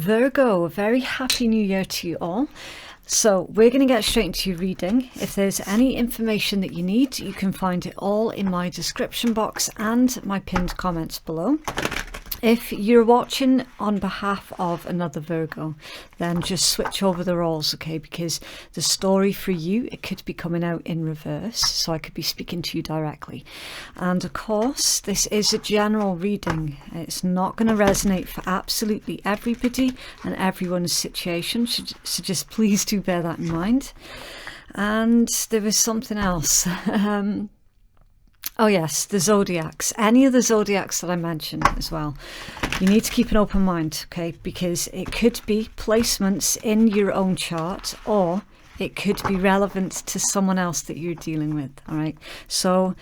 Virgo, a very happy new year to you all. So we're going to get straight into your reading. If there's any information that you need, you can find it all in my description box and my pinned comments below. If you're watching on behalf of another Virgo, then just switch over the roles, okay? Because the story for you, it could be coming out in reverse, so I could be speaking to you directly. And of course, this is a general reading. It's not going to resonate for absolutely everybody and everyone's situation, so just please do bear that in mind. And there was something else. Oh yes, the Zodiacs. Any of the Zodiacs that I mentioned as well. You need to keep an open mind, okay? Because it could be placements in your own chart, or it could be relevant to someone else that you're dealing with, all right? So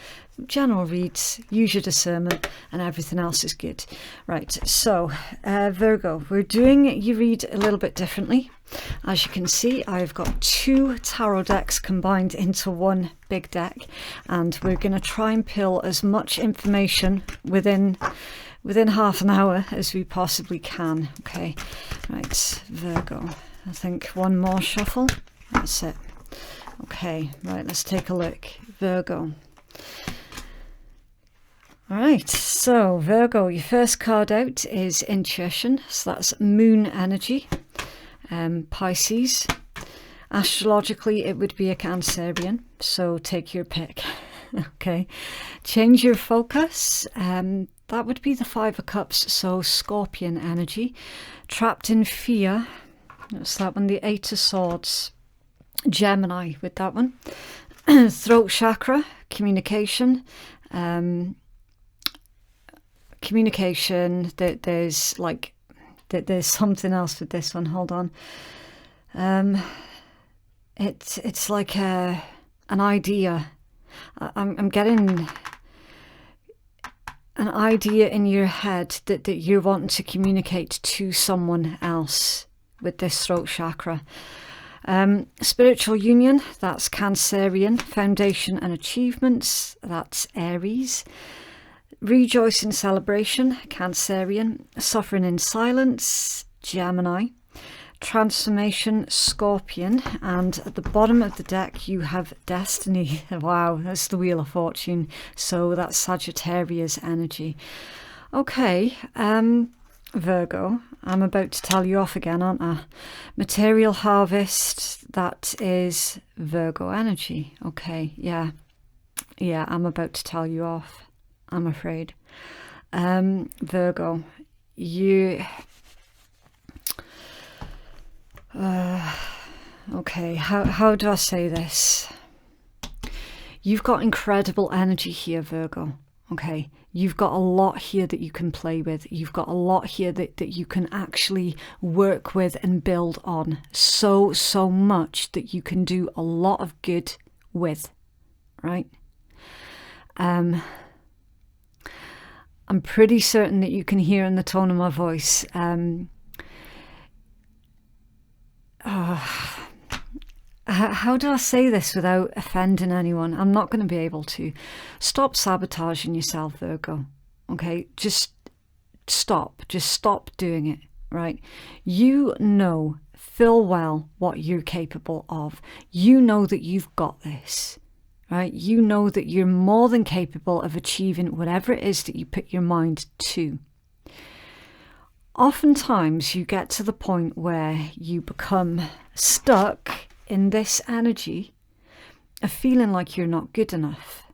general reads, use your discernment, and everything else is good. Right, so Virgo, we're doing your read a little bit differently. As you can see, I've got two tarot decks combined into one big deck, and we're going to try and pull as much information within half an hour as we possibly can. Okay, right, Virgo, I think one more shuffle, that's it. Okay, right, let's take a look. Virgo. All right, so Virgo, your first card out is intuition, so that's moon energy. Pisces, astrologically it would be a Cancerian, so take your pick. Okay, change your focus, that would be the Five of Cups, so Scorpion energy. Trapped in fear, that's that one. The Eight of Swords, Gemini with that one. Throat chakra, communication, there's like there's something else with this one. Hold on. It's like an idea. I'm getting an idea in your head that you're wanting to communicate to someone else with this throat chakra. Spiritual union, that's Cancerian. Foundation and achievements, that's Aries. Rejoice in celebration, Cancerian. Suffering in silence, Gemini. Transformation, Scorpion. And at the bottom of the deck you have destiny. Wow, that's the Wheel of Fortune, so that's Sagittarius energy. Okay, Virgo, I'm about to tell you off again, aren't I? Material harvest, that is Virgo energy. Okay, yeah, I'm about to tell you off, I'm afraid. Virgo, you... okay, how do I say this? You've got incredible energy here, Virgo. Okay, you've got a lot here that you can play with. You've got a lot here that you can actually work with and build on. So much that you can do a lot of good with, right? I'm pretty certain that you can hear in the tone of my voice. How do I say this without offending anyone? I'm not going to be able to. Stop sabotaging yourself, Virgo. Okay, just stop doing it, right? You know full well what you're capable of. You know that you've got this, right? You know that you're more than capable of achieving whatever it is that you put your mind to. Oftentimes you get to the point where you become stuck in this energy of feeling like you're not good enough.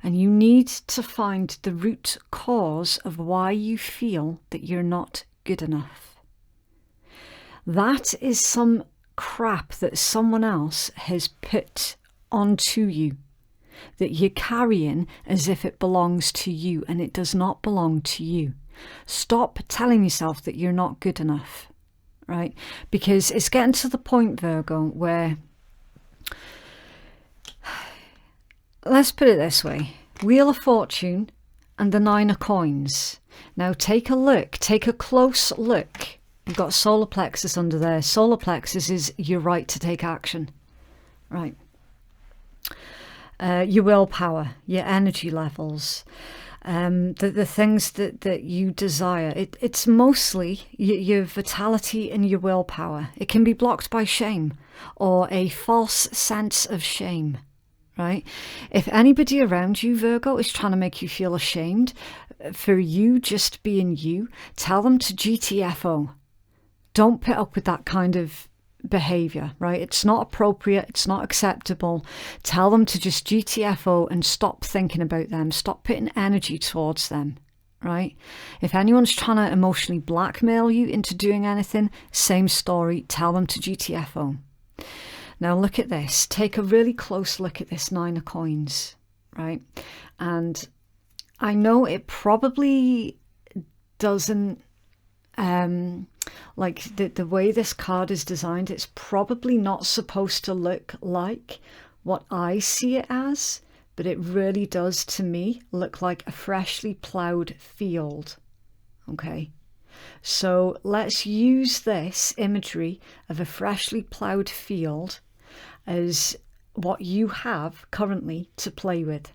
And you need to find the root cause of why you feel that you're not good enough. That is some crap that someone else has put onto you, that you're carrying as if it belongs to you, and it does not belong to you. Stop telling yourself that you're not good enough, right? Because it's getting to the point, Virgo, where, let's put it this way, Wheel of Fortune and the Nine of Coins. Now take a look, take a close look. You've got solar plexus under there. Solar plexus is your right to take action, right? Your willpower, your energy levels. the things that you desire. It's mostly your vitality and your willpower. It can be blocked by shame or a false sense of shame, right? If anybody around you, Virgo, is trying to make you feel ashamed for you just being you, tell them to GTFO. Don't put up with that kind of behavior, right? It's not appropriate. It's not acceptable. Tell them to just GTFO and stop thinking about them. Stop putting energy towards them, right? If anyone's trying to emotionally blackmail you into doing anything, same story. Tell them to GTFO. Now look at this. Take a really close look at this 9 of coins, right? And I know it probably doesn't, like the way this card is designed, it's probably not supposed to look like what I see it as, but it really does to me look like a freshly ploughed field. Okay, so let's use this imagery of a freshly ploughed field as what you have currently to play with.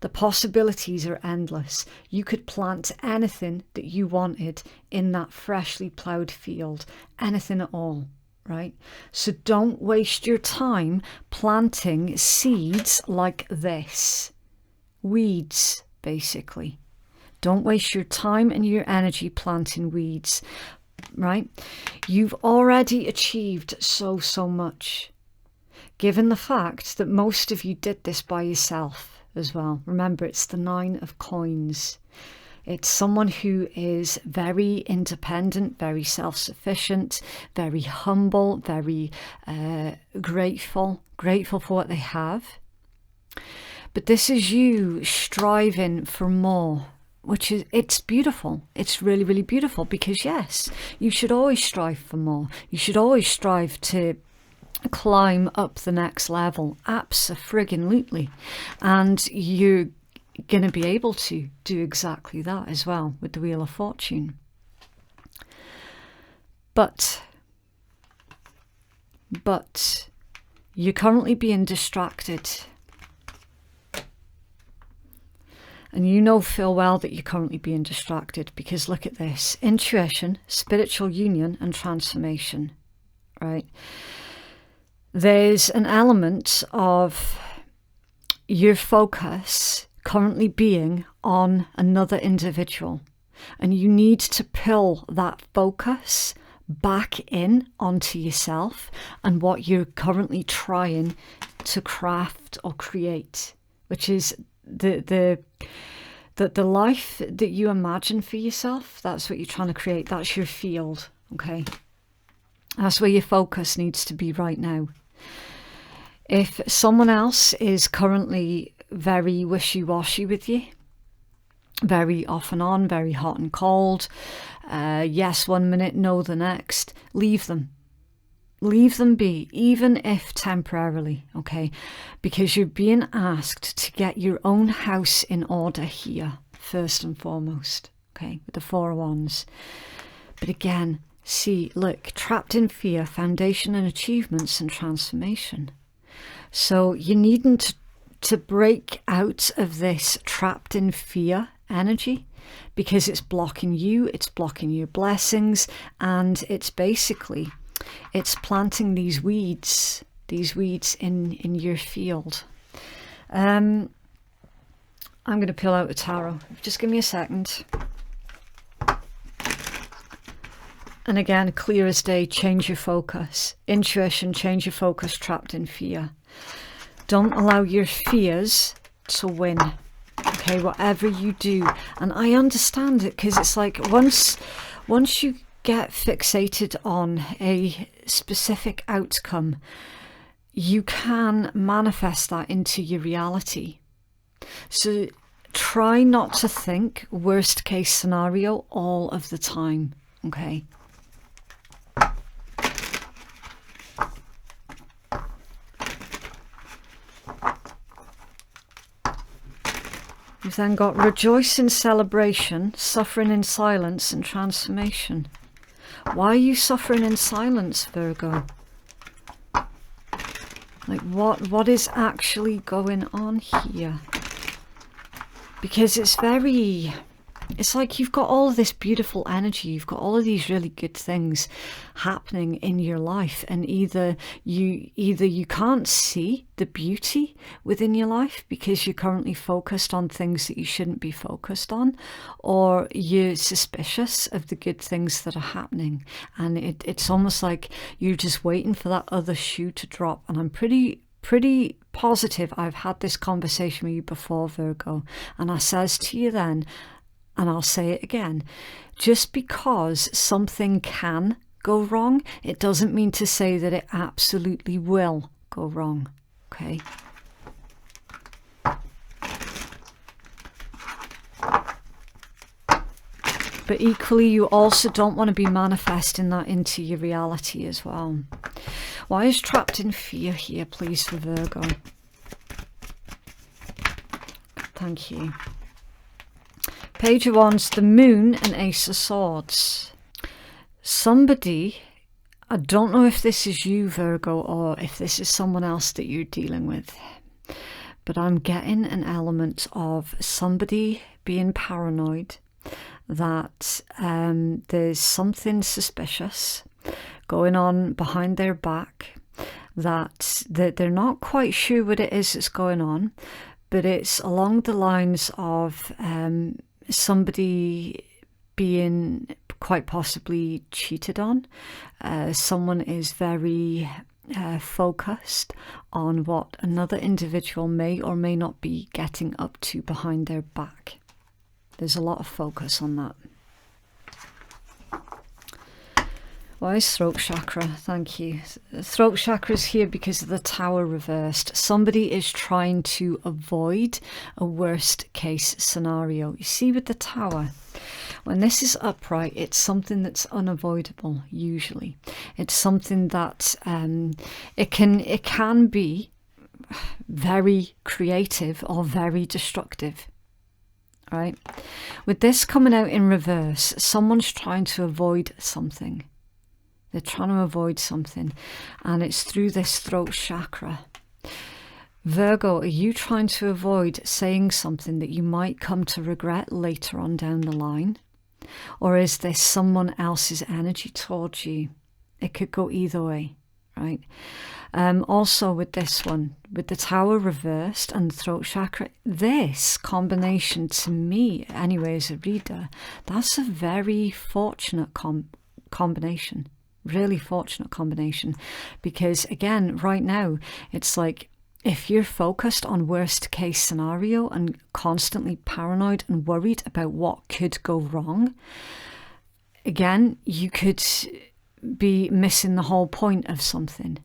The possibilities are endless. You could plant anything that you wanted in that freshly ploughed field, anything at all, right? So don't waste your time planting seeds like this. Weeds, basically. Don't waste your time and your energy planting weeds, right? You've already achieved so much, given the fact that most of you did this by yourself as well. Remember, it's the 9 of coins. It's someone who is very independent, very self-sufficient, very humble, very grateful for what they have. But this is you striving for more, which is, it's beautiful. It's really, really beautiful, because yes, you should always strive for more. You should always strive to climb up the next level. Abso-friggin-lutely. And you're going to be able to do exactly that as well with the Wheel of Fortune. But you're currently being distracted. And you know full well that you're currently being distracted, because look at this. Intuition, spiritual union and transformation, right? There's an element of your focus currently being on another individual, and you need to pull that focus back in onto yourself and what you're currently trying to craft or create, which is the life that you imagine for yourself. That's what you're trying to create. That's your field, okay? That's where your focus needs to be right now. If someone else is currently very wishy-washy with you, very off and on, very hot and cold, yes one minute, no the next, leave them. Leave them be, even if temporarily, okay? Because you're being asked to get your own house in order here, first and foremost, okay? With the 4 of Wands. But again, see, look, trapped in fear, foundation and achievements and transformation. So you're needing to break out of this trapped in fear energy, because it's blocking you, it's blocking your blessings, and it's basically, it's planting these weeds in your field. I'm going to pull out the tarot. Just give me a second. And again, clear as day, change your focus. Intuition, change your focus, trapped in fear. Don't allow your fears to win. Okay, whatever you do. And I understand it, because it's like once you get fixated on a specific outcome, you can manifest that into your reality. So try not to think worst case scenario all of the time, okay? We've then got rejoice in celebration, suffering in silence and transformation. Why are you suffering in silence, Virgo? Like what is actually going on here? because it's like you've got all of this beautiful energy, you've got all of these really good things happening in your life, and either you can't see the beauty within your life because you're currently focused on things that you shouldn't be focused on, or you're suspicious of the good things that are happening, and it's almost like you're just waiting for that other shoe to drop. And I'm pretty positive I've had this conversation with you before, Virgo, and I says to you then, and I'll say it again, just because something can go wrong, it doesn't mean to say that it absolutely will go wrong, okay? But equally, you also don't want to be manifesting that into your reality as well. Why is trapped in fear here, please, for Virgo? Thank you. Page of Wands, the Moon, and Ace of Swords. Somebody, I don't know if this is you, Virgo, or if this is someone else that you're dealing with, but I'm getting an element of somebody being paranoid that there's something suspicious going on behind their back, that they're not quite sure what it is that's going on, but it's along the lines of somebody being quite possibly cheated on. Someone is very focused on what another individual may or may not be getting up to behind their back. There's a lot of focus on that. Why is throat chakra? Thank you. Throat chakra is here because of the Tower reversed. Somebody is trying to avoid a worst case scenario. You see with the Tower, when this is upright, it's something that's unavoidable, usually. It's something that it can be very creative or very destructive. Right? With this coming out in reverse, someone's trying to avoid something. They're trying to avoid something, and it's through this throat chakra. Virgo, are you trying to avoid saying something that you might come to regret later on down the line? Or is this someone else's energy towards you? It could go either way, right? Also with this one, with the Tower reversed and the throat chakra, this combination to me, anyway, as a reader, that's a very fortunate combination. Really fortunate combination, because again, right now, it's like if you're focused on worst case scenario and constantly paranoid and worried about what could go wrong, again, you could be missing the whole point of something.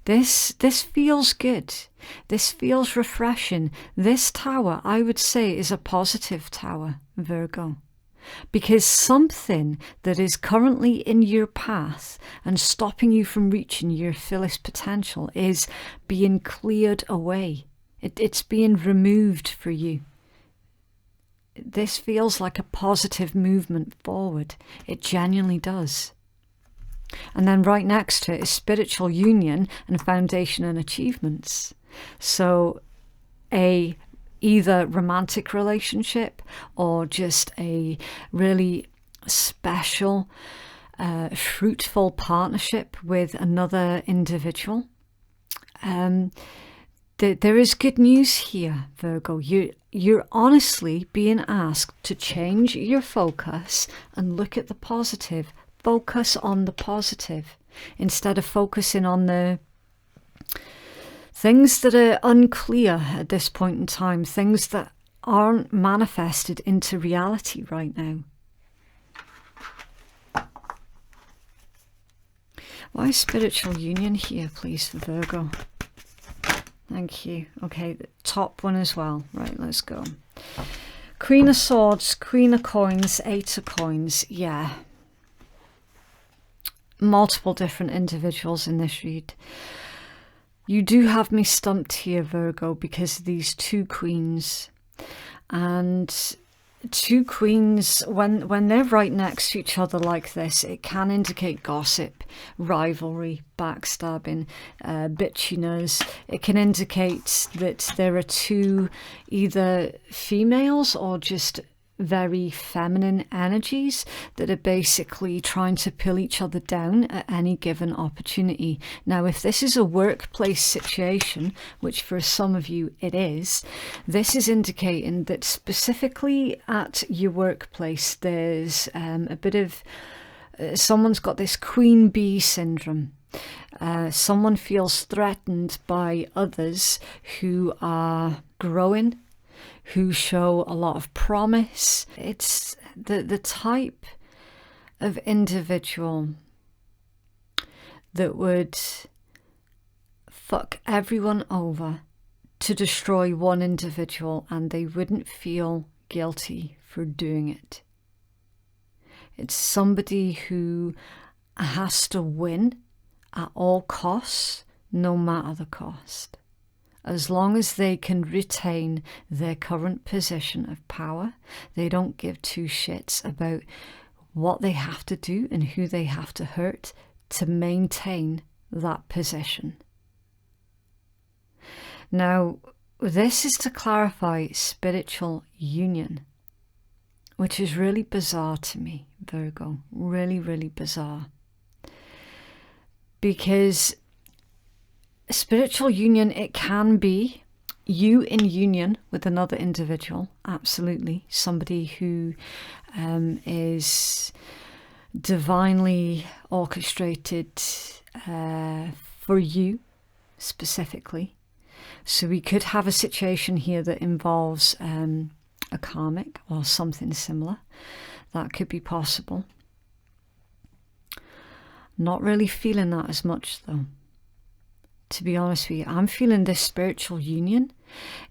This feels good. This feels refreshing. This Tower, I would say, is a positive Tower, Virgo. Because something that is currently in your path and stopping you from reaching your fullest potential is being cleared away. It's being removed for you. This feels like a positive movement forward. It genuinely does. And then right next to it is spiritual union and foundation and achievements. So either romantic relationship or just a really special, fruitful partnership with another individual. There is good news here, Virgo. You're honestly being asked to change your focus and look at the positive. Focus on the positive instead of focusing on the things that are unclear at this point in time, things that aren't manifested into reality right now. Why is spiritual union here, please, for Virgo? Thank you. Okay, the top one as well. Right, let's go. Queen of Swords, Queen of Coins, Eight of Coins. Yeah. Multiple different individuals in this read. You do have me stumped here, Virgo, because of these two queens. And two queens, when they're right next to each other like this, it can indicate gossip, rivalry, backstabbing, bitchiness. It can indicate that there are two either females or just very feminine energies that are basically trying to pull each other down at any given opportunity. Now, if this is a workplace situation, which for some of you it is, this is indicating that specifically at your workplace there's a bit of someone's got this queen bee syndrome. Someone feels threatened by others who are growing, who show a lot of promise. It's the type of individual that would fuck everyone over to destroy one individual, and they wouldn't feel guilty for doing it. It's somebody who has to win at all costs, no matter the cost. As long as they can retain their current position of power, they don't give two shits about what they have to do and who they have to hurt to maintain that position. Now, this is to clarify spiritual union, which is really bizarre to me, Virgo. Really, really bizarre. Because spiritual union, it can be you in union with another individual, absolutely. Somebody who is divinely orchestrated for you specifically. So we could have a situation here that involves a karmic or something similar. That could be possible. Not really feeling that as much though. To be honest with you, I'm feeling this spiritual union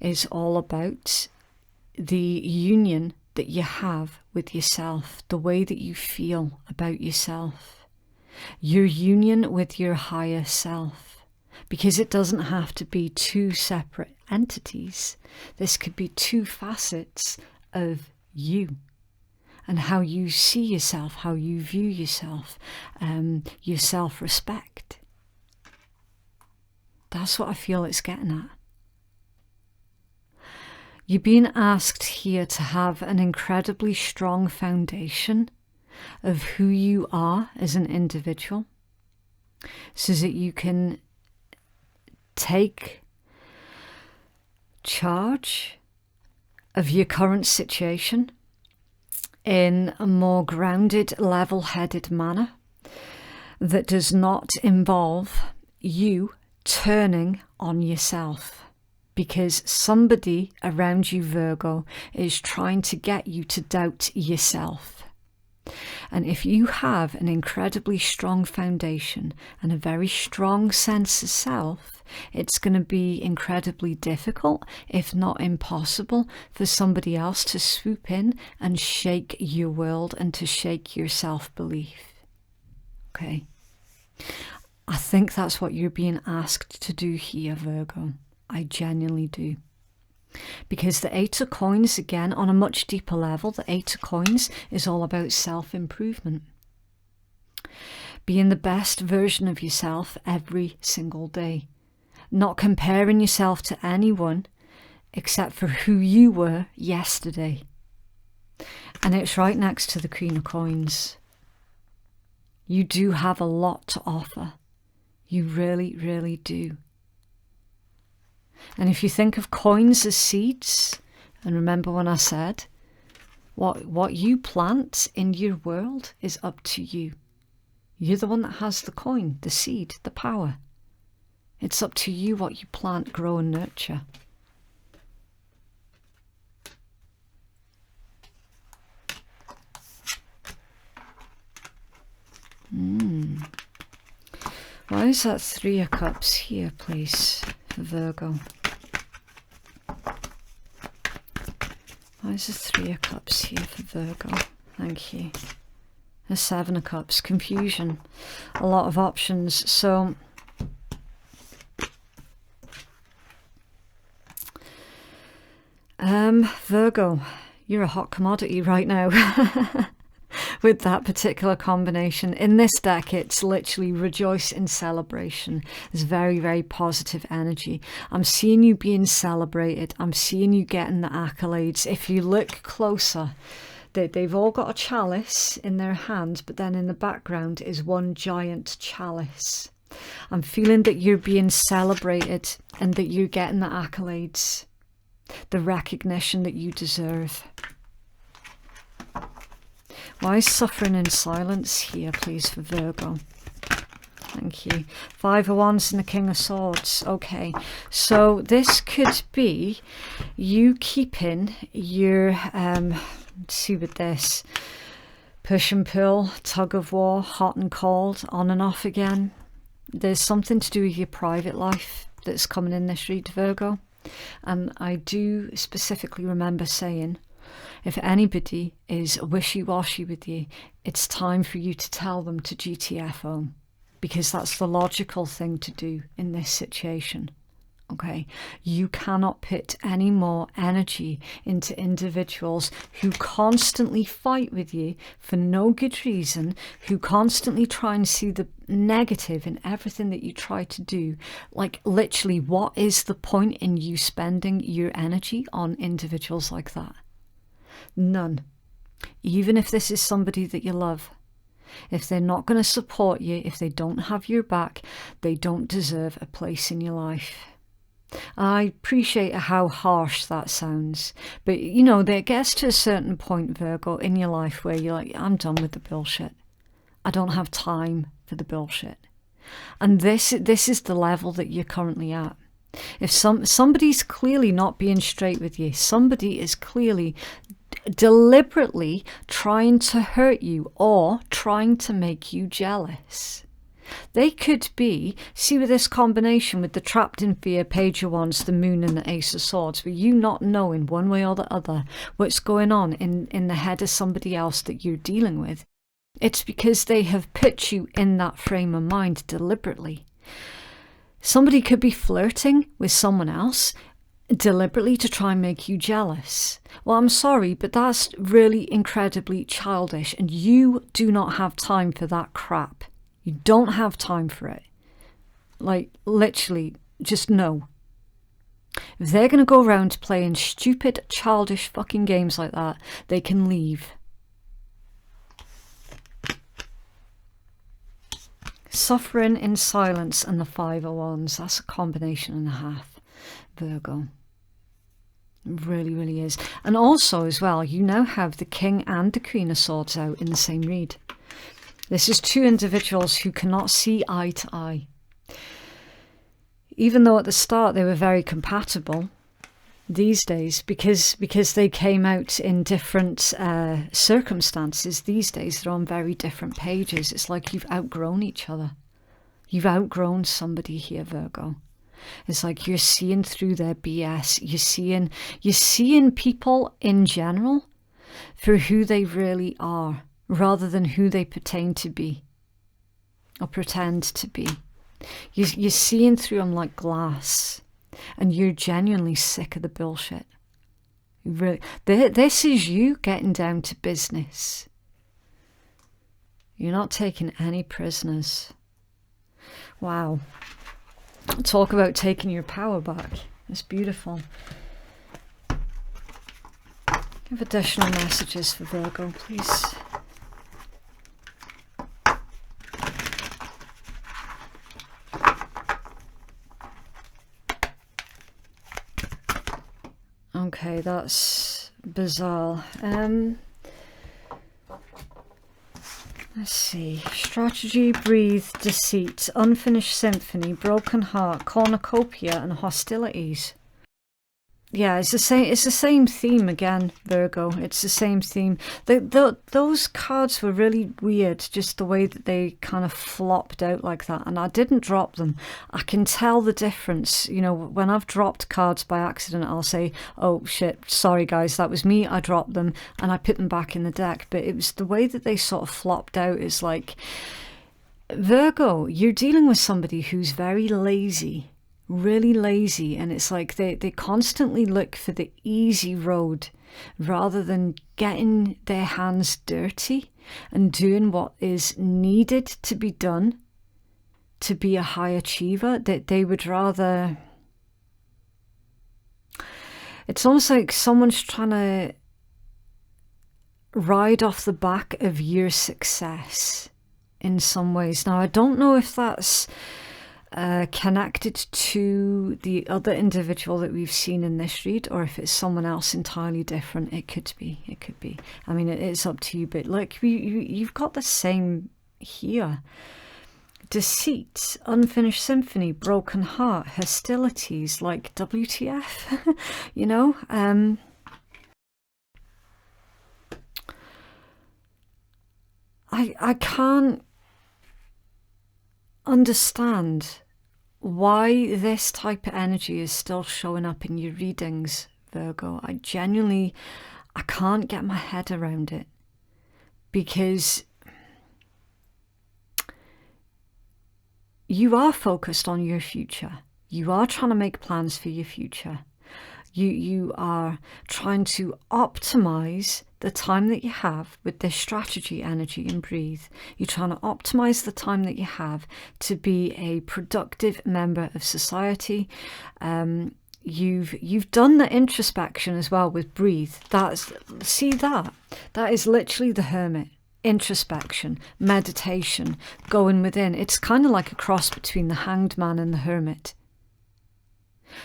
is all about the union that you have with yourself, the way that you feel about yourself, your union with your higher self, because it doesn't have to be two separate entities. This could be two facets of you and how you see yourself, how you view yourself, your self-respect. That's what I feel it's getting at. You're being asked here to have an incredibly strong foundation of who you are as an individual, so that you can take charge of your current situation in a more grounded, level-headed manner that does not involve you turning on yourself, because somebody around you, Virgo, is trying to get you to doubt yourself. And if you have an incredibly strong foundation and a very strong sense of self, it's going to be incredibly difficult, if not impossible, for somebody else to swoop in and shake your world and to shake your self-belief. Okay? I think that's what you're being asked to do here, Virgo. I genuinely do. Because the Eight of Coins, again, on a much deeper level, the Eight of Coins is all about self-improvement. Being the best version of yourself every single day. Not comparing yourself to anyone except for who you were yesterday. And it's right next to the Queen of Coins. You do have a lot to offer. You really, really do. And if you think of coins as seeds, and remember when I said, what you plant in your world is up to you. You're the one that has the coin, the seed, the power. It's up to you what you plant, grow and nurture. Why is that Three of Cups here, please, for Virgo? Why is the Three of Cups here for Virgo? Thank you. The Seven of Cups, confusion, a lot of options. So, Virgo, you're a hot commodity right now. With that particular combination. In this deck, it's literally rejoice in celebration. There's very, very positive energy. I'm seeing you being celebrated. I'm seeing you getting the accolades. If you look closer, they've all got a chalice in their hand, but then in the background is one giant chalice. I'm feeling that you're being celebrated and that you're getting the accolades, the recognition that you deserve. Why is suffering in silence here, please, for Virgo? Thank you. 5 of Wands and the King of Swords. Okay, so this could be you keeping your, let's see with this, push and pull, tug of war, hot and cold, on and off again. There's something to do with your private life that's coming in this read, Virgo. And I do specifically remember saying, if anybody is wishy-washy with you, it's time for you to tell them to GTFO, because that's the logical thing to do in this situation. Okay, you cannot put any more energy into individuals who constantly fight with you for no good reason, who constantly try and see the negative in everything that you try to do. Like, literally, what is the point in you spending your energy on individuals like that? None. Even if this is somebody that you love. If they're not going to support you, if they don't have your back, they don't deserve a place in your life. I appreciate how harsh that sounds, but you know, there gets to a certain point, Virgo, in your life where you're like, I'm done with the bullshit. I don't have time for the bullshit. And this is the level that you're currently at. If somebody's clearly not being straight with you, somebody is clearly deliberately trying to hurt you or trying to make you jealous. They could be, see with this combination with the trapped in fear, Page of Wands, the Moon and the Ace of Swords, with you not knowing one way or the other what's going on in the head of somebody else that you're dealing with. It's because they have put you in that frame of mind deliberately. Somebody could be flirting with someone else deliberately to try and make you jealous. Well, I'm sorry, but that's really incredibly childish, and you do not have time for that crap. You don't have time for it. Like, literally, just no. If they're going to go around playing stupid, childish fucking games like that, they can leave. Suffering in silence and the 5 of Wands. That's a combination and a half, Virgo. It really, really is. And also, as well, you now have the King and the Queen of Swords out in the same read. This is 2 individuals who cannot see eye to eye. Even though at the start they were very compatible, these days, because they came out in different circumstances, these days they're on very different pages. It's like you've outgrown each other. You've outgrown somebody here, Virgo. It's like you're seeing through their BS. You're seeing people in general for who they really are, rather than who they pertain to be or pretend to be. You're seeing through them like glass, and you're genuinely sick of the bullshit. Really, this is you getting down to business. You're not taking any prisoners. Wow. Talk about taking your power back. It's beautiful. Give additional messages for Virgo, please. Okay, that's bizarre. Let's see. Strategy, breathe, deceit, unfinished symphony, broken heart, cornucopia, and hostilities. Yeah, it's the same theme again, Virgo. It's the same theme. Those cards were really weird, just the way that they kind of flopped out like that. And I didn't drop them. I can tell the difference. You know, when I've dropped cards by accident, I'll say, oh shit, sorry guys, that was me. I dropped them and I put them back in the deck. But it was the way that they sort of flopped out. Is like, Virgo, you're dealing with somebody who's very lazy. really lazy, and it's like they constantly look for the easy road rather than getting their hands dirty and doing what is needed to be done to be a high achiever. That they would rather, it's almost like someone's trying to ride off the back of your success in some ways. Now, I don't know if that's connected to the other individual that we've seen in this read, or if it's someone else entirely different. It could be. I mean, it's up to you, but like you've got the same here. Deceit, unfinished symphony, broken heart, hostilities, like WTF, you know? I can't understand why this type of energy is still showing up in your readings, Virgo. I can't get my head around it, because you are focused on your future. You are trying to make plans for your future. You are trying to optimize the time that you have with this strategy energy and breathe. You're trying to optimize the time that you have to be a productive member of society. You've done the introspection as well with breathe. That is literally the hermit. Introspection, meditation, going within. It's kind of like a cross between the hanged man and the hermit.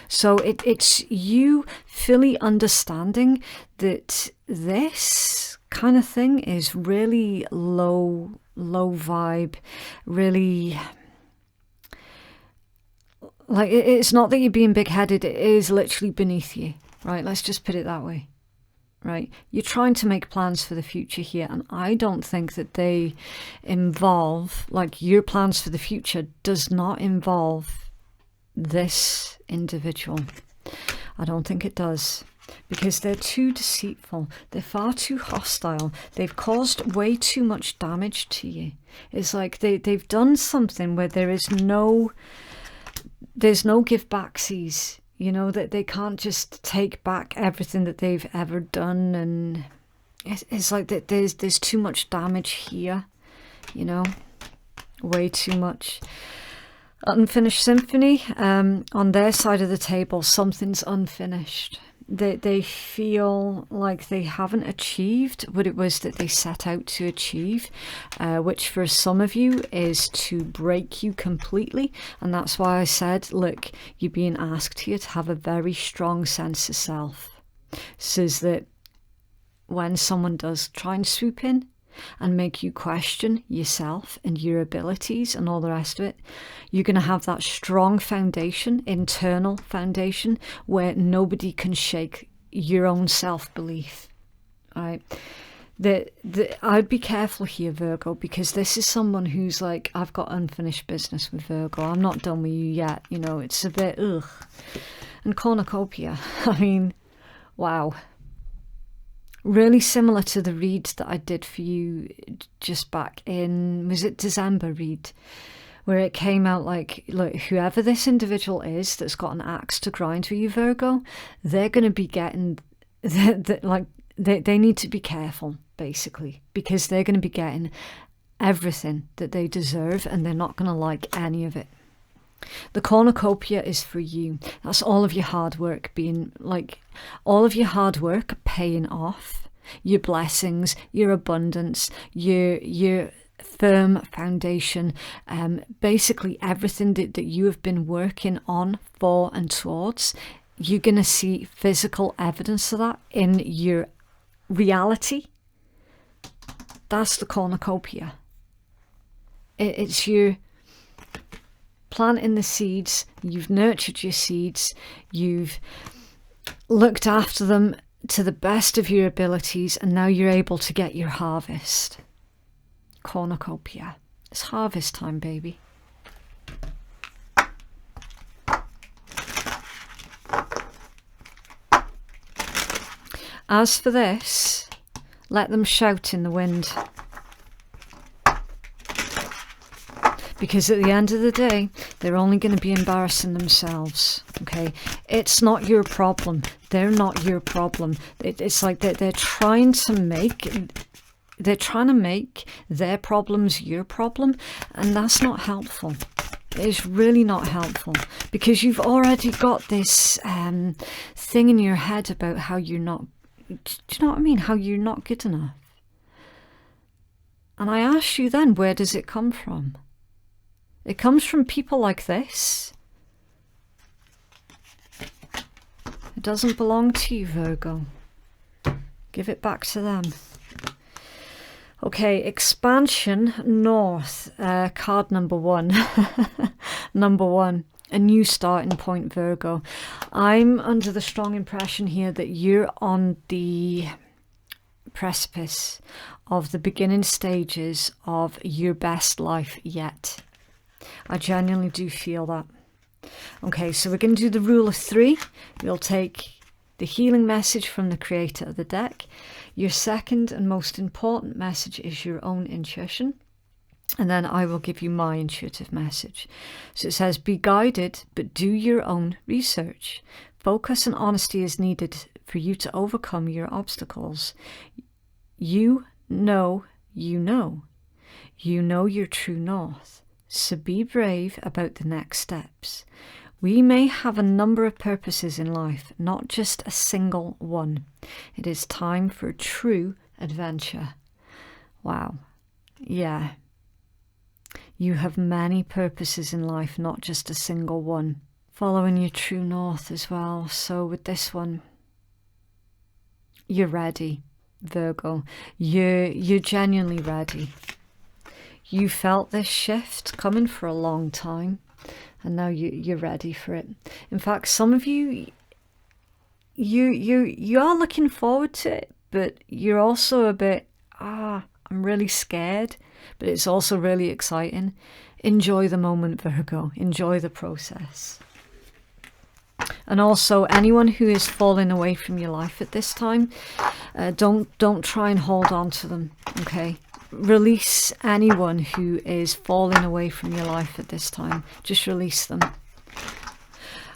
So it's you fully understanding that this kind of thing is really low vibe, really, like, it's not that you're being big-headed, it is literally beneath you, right? Let's just put it that way, right? You're trying to make plans for the future here, and I don't think that they involve, like, your plans for the future does not involve this individual. I don't think it does, because they're too deceitful. They're far too hostile. They've caused way too much damage to you. It's like they've done something where there's no give backsies, you know, that they can't just take back everything that they've ever done. And it's like that there's too much damage here, you know, way too much. Unfinished symphony, on their side of the table, something's unfinished. They feel like they haven't achieved what it was that they set out to achieve, which for some of you is to break you completely. And that's why I said, look, you're being asked here to have a very strong sense of self, so that when someone does try and swoop in and make you question yourself and your abilities and all the rest of it, you're going to have that strong foundation, internal foundation, where nobody can shake your own self-belief. Right? I'd be careful here, Virgo, because this is someone who's like, I've got unfinished business with Virgo. I'm not done with you yet. You know, it's a bit, ugh. And cornucopia, I mean, wow. Really similar to the read that I did for you just back in, was it December read, where it came out like, look, whoever this individual is that's got an axe to grind with you, Virgo, they're going to be getting, they need to be careful, basically, because they're going to be getting everything that they deserve, and they're not going to like any of it. The cornucopia is for you. That's all of your hard work being, like, all of your hard work paying off. Your blessings, your abundance, your firm foundation, basically everything that you have been working on, for and towards. You're going to see physical evidence of that in your reality. That's the cornucopia. It's you planting the seeds, you've nurtured your seeds, you've looked after them to the best of your abilities, and now you're able to get your harvest. Cornucopia. It's harvest time, baby. As for this, let them shout in the wind. Because at the end of the day, they're only going to be embarrassing themselves, okay? It's not your problem. They're not your problem. It's like they're trying to make their problems your problem, and that's not helpful. It's really not helpful, because you've already got this thing in your head about how you're not, do you know what I mean? How you're not good enough. And I ask you then, where does it come from? It comes from people like this. It doesn't belong to you, Virgo. Give it back to them. Okay, expansion north, card number 1. Number 1, a new starting point, Virgo. I'm under the strong impression here that you're on the precipice of the beginning stages of your best life yet. I genuinely do feel that. Okay, so we're going to do the rule of 3. We'll take the healing message from the creator of the deck. Your second and most important message is your own intuition. And then I will give you my intuitive message. So it says, be guided, but do your own research. Focus and honesty is needed for you to overcome your obstacles. You know your true north. So be brave about the next steps. We may have a number of purposes in life, not just a single one. It is time for true adventure. Wow. Yeah. You have many purposes in life, not just a single one. Following your true north as well. So with this one, you're ready, Virgo. You're genuinely ready. You felt this shift coming for a long time. And now you're ready for it. In fact, some of you are looking forward to it, but you're also a bit, I'm really scared, but it's also really exciting. Enjoy the moment, Virgo. Enjoy the process. And also, anyone who is falling away from your life at this time, don't try and hold on to them, okay? Release anyone who is falling away from your life at this time. Just release them.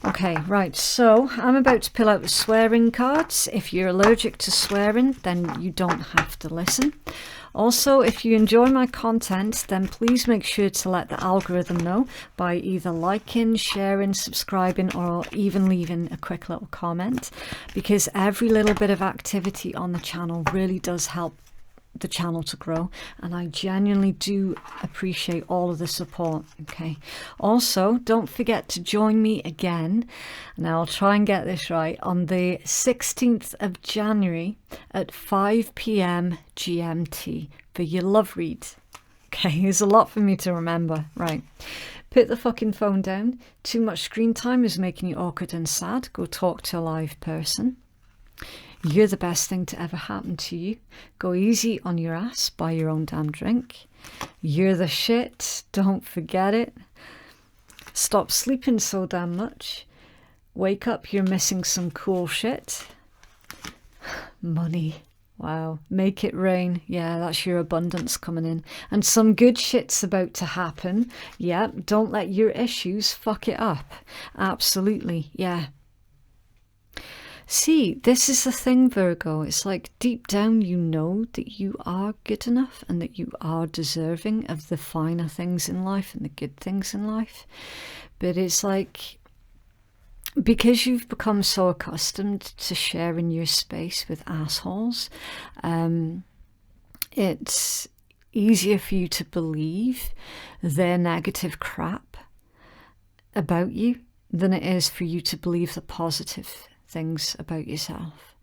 Okay, right, so I'm about to pull out the swearing cards. If you're allergic to swearing, then you don't have to listen. Also, if you enjoy my content, then please make sure to let the algorithm know by either liking, sharing, subscribing, or even leaving a quick little comment, because every little bit of activity on the channel really does help the channel to grow, and I genuinely do appreciate all of the support. Okay, also don't forget to join me again, and I'll try and get this right, on the 16th of January at 5 p.m. GMT for your love read. Okay, there's a lot for me to remember. Right, put the fucking phone down. Too much screen time is making you awkward and sad. Go talk to a live person. You're the best thing to ever happen to you. Go easy on your ass, buy your own damn drink. You're the shit, don't forget it. Stop sleeping so damn much. Wake up, you're missing some cool shit. Money, wow. Make it rain, yeah, that's your abundance coming in. And some good shit's about to happen. Yeah, don't let your issues fuck it up. Absolutely, yeah. See, this is the thing, Virgo. It's like deep down you know that you are good enough and that you are deserving of the finer things in life and the good things in life. But it's like, because you've become so accustomed to sharing your space with assholes, it's easier for you to believe their negative crap about you than it is for you to believe the positive things about yourself.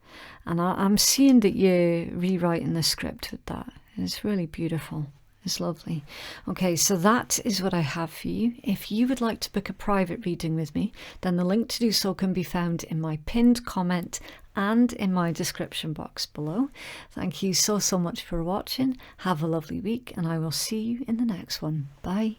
And I'm seeing that you're rewriting the script with that. It's really beautiful. It's lovely. Okay, so that is what I have for you. If you would like to book a private reading with me, then the link to do so can be found in my pinned comment and in my description box below. Thank you so much for watching. Have a lovely week, and I will see you in the next one. Bye.